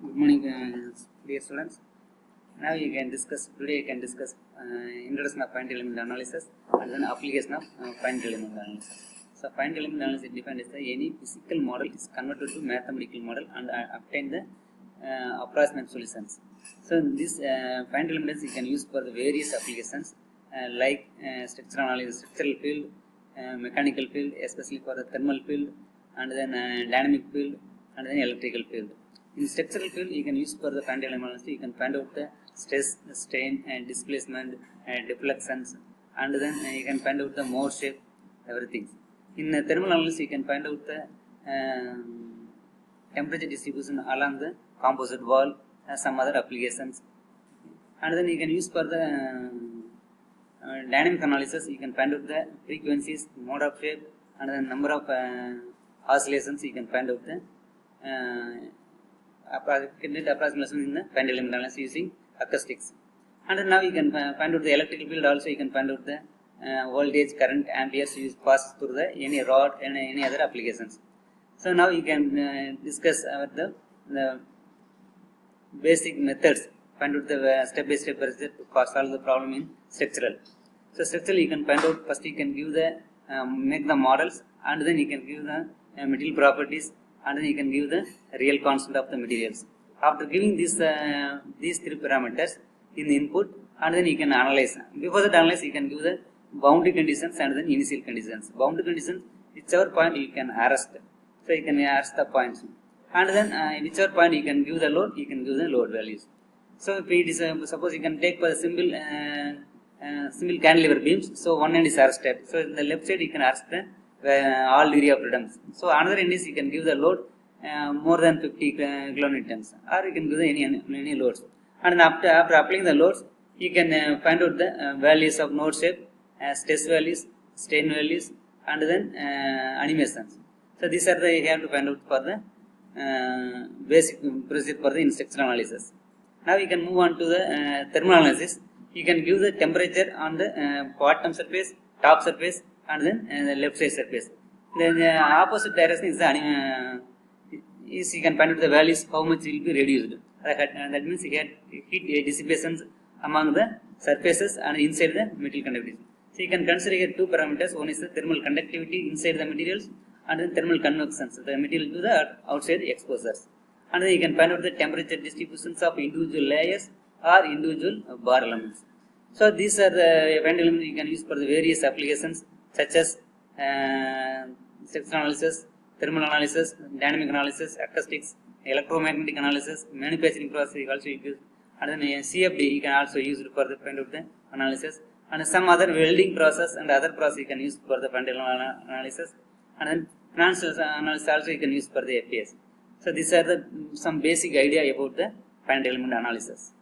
Good morning, dear students. Now today you can discuss introduction of finite element analysis and then application of finite element analysis. So finite element analysis defined as any physical model is converted to mathematical model and obtain the approximate solutions. So this finite elements you can use for the various applications like structural analysis, structural field, mechanical field, especially for the thermal field, and then dynamic field, and then electrical field. In structural field, you can use for the finite element analysis. You can find out the stress, strain, and displacement, and deflections, and then you can find out the mode shape, everything. In thermal analysis, you can find out the temperature distribution along the composite wall, some other applications, and then you can use for the dynamic analysis. You can find out the frequencies, mode of shape, and the number of oscillations. You can find out the approximation in the finite element analysis using acoustics. And now you can find out the electrical field also. You can find out the voltage, current, amperes pass through the any rod and any other applications. So now you can discuss about the basic methods, find out the step-by-step procedure to solve the problem in structural. So structural you can find out first. You can give the make the models, and then you can give the material properties, and then you can give the real constant of the materials. After giving these three parameters in the input, and then you can analyze. Before that analyze, you can give the boundary conditions and then initial conditions. Boundary conditions, whichever point you can arrest. So you can arrest the points, and then whichever point you can give the load, you can give the load values. So if it is suppose you can take for the simple cantilever beams. So one end is arrested. So in the left side you can arrest the all degree of freedom. So another end is you can give the load more than 50 kilonewtons, or you can give the any loads. And after applying the loads, you can find out the values of node shape, stress values, strain values, and then animations. So these are the you have to find out for the basic procedure for the instructional analysis. Now you can move on to the thermal analysis. You can give the temperature on the bottom surface, top surface, and then the left side surface. Then the opposite direction is the is you can find out the values how much will be reduced. That means you get heat dissipations among the surfaces and inside the material conductivity. So you can consider here two parameters. One is the thermal conductivity inside the materials, and then thermal convection, so the material to the outside exposures. And then you can find out the temperature distributions of individual layers or individual bar elements. So these are the finite elements you can use for the various applications such as structural analysis, thermal analysis, dynamic analysis, acoustics, electromagnetic analysis, manufacturing process you also use, and then CFD you can also use it for the find out the analysis, and some other welding process and other process you can use for the finite element analysis, and then financial analysis also you can use for the FPS. So these are the some basic idea about the finite element analysis.